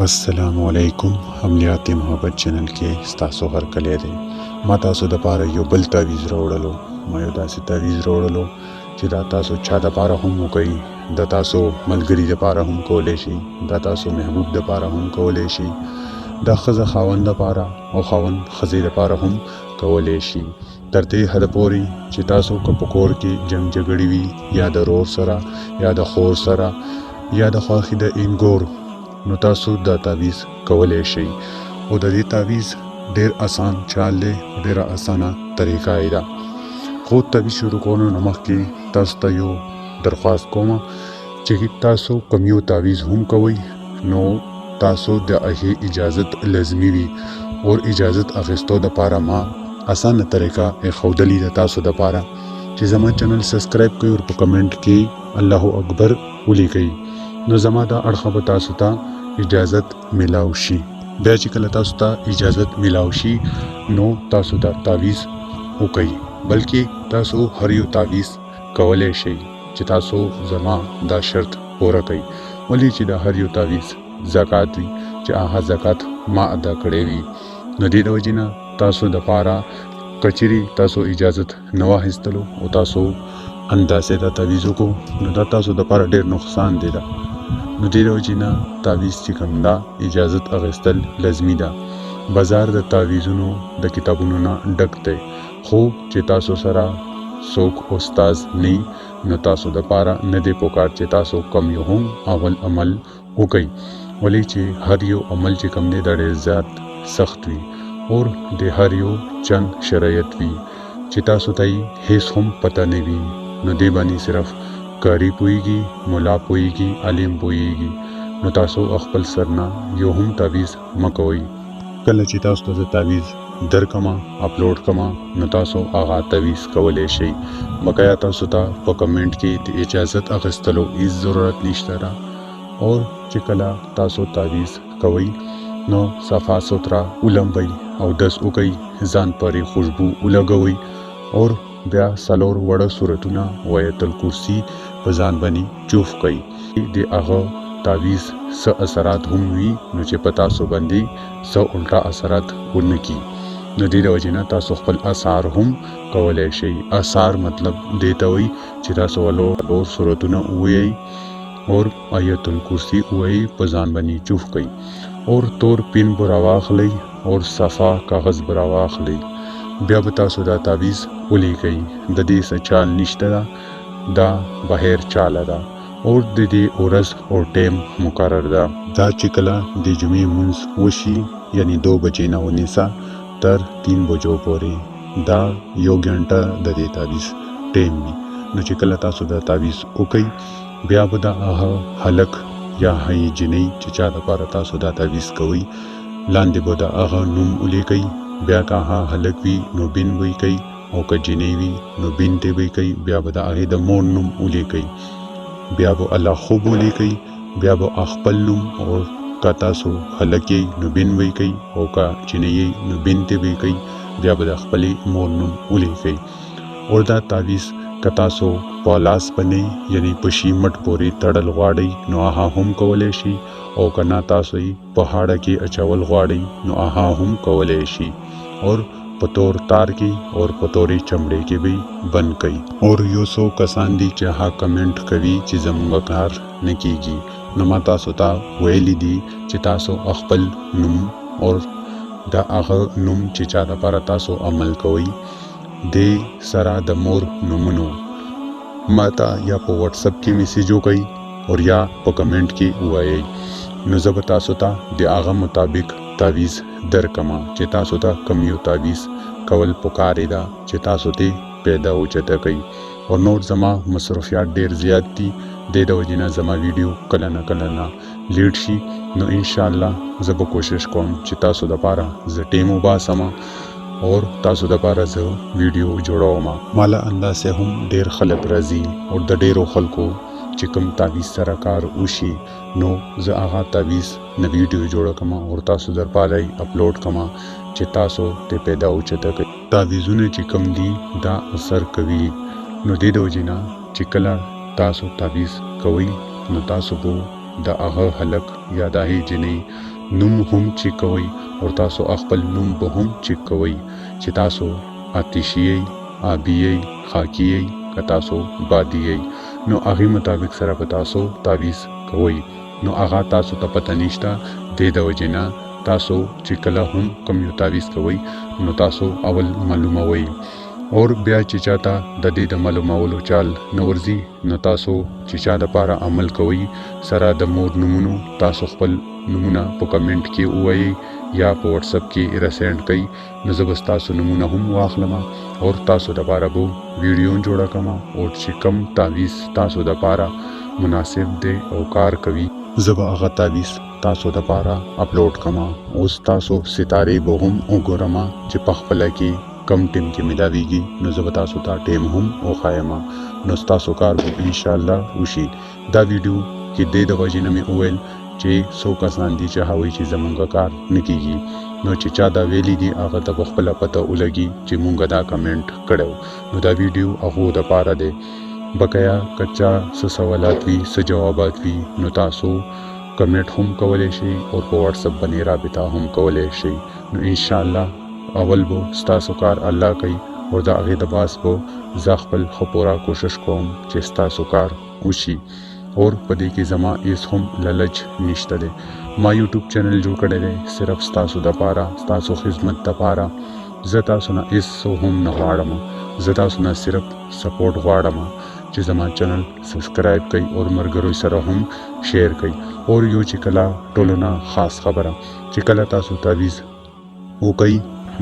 अस्सलामुअलैकुम अमलियात मोहब्बत चैनल के स्तासो हर कले दे मा तासो द पारा यो बल तावीज़ रोड़लो मा यो दासी तावीज़ रोड़लो چې دا تاسو چا د پاره هم وکړي د تاسو ملګری د پاره هم کولای شي د تاسو محبوب د پاره هم کولای شي د ښځه خاوند د پاره او خاوند ښځې د پاره هم کولای شي تر دې حد پورې چې تاسو کو پکور کې جنگ جګړې وي یا د رور سره یا د خور سره یا د خواخې د انګور نو تاسو د تعویض کولای شئ او د دې تعویض ډیر آسان چال دی ډیره اسانه طریقه یې ده خو تعویض شروع کولو نه مخکې تاسو ته یو درخواست کوم چې تاسو کوم یو تعویض هم کوئ نو تاسو د هغې اجازت لازمي وي او اجازت اخیستو دپاره ما اسانه طریقه ښودلې ده تاسو دپاره چې زما چینل سبسکرایب کړئ او په کمنټ کې الله اکبر ولیکئ نو زما دا اړخه به تاسو ته اجازت ملاو شي بیا چې کله تاسو ته اجازت ملاو شي نو تاسو دا تعویض وکئ بلکې تاسو هر یو تعویض کولای شئ چې تاسو زما دا شرط پوره کړئ ولې چې دا هر یو تعویض زکات وي چې هغه زکات ما ادا کړی وي نو دې د وجې نه تاسو دپاره کچري تاسو اجازت نه واخیستلو او تاسو اندازې دا تعویض وکړو نو دا تاسو دپاره ډېر نقصان دی ده نو دې د وجې نه تعویض چې کوم ده اجازت اخیستل لازمي ده بازار د تعویضونو د کتابونو نه ډک دی خو چې تاسو سره څوک استاد نه نو تاسو دپاره نه دی پکار چې تاسو کم یو هم اول عمل وکئ ولې چې هر یو عمل چې کوم دی دا ډېر زیات سخت وي او د هر یو چند شرایط وي چې تاسو ته هیڅ هم پته نه وي نو دې باندې صرف کاری پوهیږي مولا پوهیږي عالم پوهیږي نو تاسو خپل سرنا یو هم تعویض مه کوئ کله چې تاسو ته تعویض درکما اپلوډ کما نو تاسو هغه تعویض کولی شئ بقایا تاسو ته په کمنټ کې د اجازت اخیستلو هیڅ ضرورت نشته ده او چې کله تاسو تعویض کوئ نو صفا سوترا ولمبئ او دس وکئ ځان پورې خوشبو ولګوئ او بیا څلور وړه سورتونه آیت الکرسي په ځان باندې چوف کړئ د هغه تعویض څه اثرات هم وي نو چې په تاسو باندې څه الټا اثرات ونه کړي نو دې د وجې نه تاسو خپل اثار هم کولی شئ اثار مطلب دې ته وایي چې تاسو څلور سورتونه ووایئ اور آیت الکرسي ووایئ په ځان باندې چوف کړئ اور تور پین به راواخلئ اور صفا کاغذ به راواخلئ بیا به تاسو دا تعویض ولیکئ د دې څه چال نشته ده دا بهر چاله ده اور د دې ورځ او ټیم مقرر ده دا چې کله د جمعې مونځ وشي یعنی 2 بجې نه ونیسه تر 3 بجو پورې دا یو غنټه د دې تعویض ټیم وي نو چې کله تاسو دا تعویض وکئ بیا به دا هلک یا هی جنۍ چې چا دپاره تاسو دا تعویض کوئ لاندې به د هغه نوم ولیکئ بیا که هغه هلک وي نو بین به یې کوئ او که جنۍ وي نو بین ته به یې کوئ بیا به د هغې د مور نوم ولیکئ بیا به الله خوب ولیکئ بیا به خپل نوم او که تاسو هلک یې نو بین به یې کوئ او که جنۍ یې نو بین ته به یې کوئ بیا به د خپلې مور نوم ولیکئ او دا تعویض که تاسو په لاس باندې یعنی په شي مټ پورې تړل غواړئ نو هغه هم کولی شي او که نه تاسو یې په هاړه کې اچول غواړئ نو هغه هم کولی شي اور په تور تار کې اور په تورې چمړې کې به بند کړئ اور یو څو کسان دي چې هغه کمنټ کوي چې زموږ کار نه کیږي نو ما تاسو ته ویلی دي چې تاسو خپل نوم اور دا هغه نوم چې چا دپاره تاسو عمل کوئ د سره د مور نومونو ما ته یا په واتساپ کې میسیج وکړئ او یا په کمنټ کې ووایئ نو زه به تاسو ته د هغه مطابق تعویض درکما چې تاسو ته کوم یو تعویض کول پکارې ده چې تاسو ته پیدا اوچته کوي او نور زما مصروفیات ډیر زیات دي د دې وجې نه زما ویډیو کله نه لیټ شي نو انشاءالله زه به کوشش کوم چې تاسو دپاره زه ټیم وباسم اور تاسو دپاره زه ویډیو جوړوم مالا انداسې هم ډیر خلک راځي او د ډیرو خلکو چې کوم تعویض سره کار وشي نو زه هغه تعویض نه ویډیو جوړه کوم او تاسو درپاره اپلوډ کوم چې تاسو ته پیدا اوچته کوي تعویضونه چې کوم دي دا اثر کوي نو دې د وجې نه چې کله تاسو تعویض کوئ نو تاسو به د هغه هلک یا د هغې جنۍ نوم هم چیک کوئ او تاسو خپل نوم به هم چیک کوئ چې تاسو آتشي یئ، آبي یئ، خاکي یئ که تاسو بادي یئ. نو هغې مطابق سره به تاسو تعویض کوئ. نو هغه تاسو ته پته نشته. دې د وجې نه تاسو چې کله هم کوم یو تعویض کوئ نو تاسو اول معلوموئ. اور بیا چې چاته د دې د معلومولو چال نه ورځي نو تاسو چې چا دپاره عمل کوئ سره د مور نومونو تاسو خپل نومونه په کمنټ کې ووایئ یا په واتساپ کې رسینډ کړئ. نو زه به ستاسو نومونه هم واخلم او تاسو دپاره به ویډیو جوړه کړم او چې کم تعویض تاسو دپاره مناسب دی او کار کوي زه به هغه تعویض تاسو دپاره اپلوډ کړم. اوس تاسو ستارې به هم وګورم چې په خپله کې کم ټیم کې ملاویږي نو زه به تاسو ته ټیم هم وښایم. نو ستاسو کار به انشاءالله وشي. دا ویډیو کې دې د وجې نه مې وویل چې څو کسان دي چې هغوی چې زمونږ کار نه کیږي نو چې چا دا ویلي دي هغه ته به خپله پته ولګي چې مونږ دا کمنټ کړی نو دا ویډیو هغو دپاره دی. بقایا که چا څه سوالات وي څه جوابات وي نو تاسو کمنټ هم کولی شئ او په واتساپ باندې رابطه هم کولی شئ. نو انشاءالله اول به ستاسو کار الله کوي او د هغې د باس به زه خپل ښه پوره کوشش کوم چې ستاسو کار وشي. اور په دې کې زما هیڅ هم لالچ نشته دی. ما یوټیوب چینل جوړ کړی دی صرف ستاسو دپاره ستاسو خدمت دپاره. زه تاسو نه هیڅ هم نه غواړم. زه تاسو نه صرف سپورټ غواړم چې زما چینل سبسکرایب کړئ او ملګرو سره هم شیر کړئ. اور یو چې کله ټولو نه خاص خبره چې کله تاسو تعویض وکړئ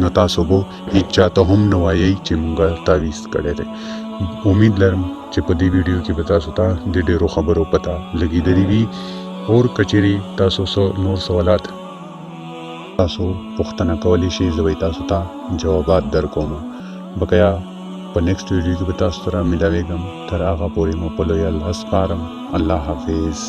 نو تاسو به هیڅ چاته هم نه وایئ چې مونږ تعویض کړی دی. امید لرم چې په دې ویډیو کې به تاسو ته د ډېرو خبرو پته لګېدلې وي. اور که چیرې تاسو نور سوالات تاسو پوښتنه کولی شئ زه به تاسو ته جوابات درکوم. بقایا په نیکسټ ویډیو کې به تاسو سره ملاویږم. تر هغه پورې مو په لوی الله سپارم. الله حافظ.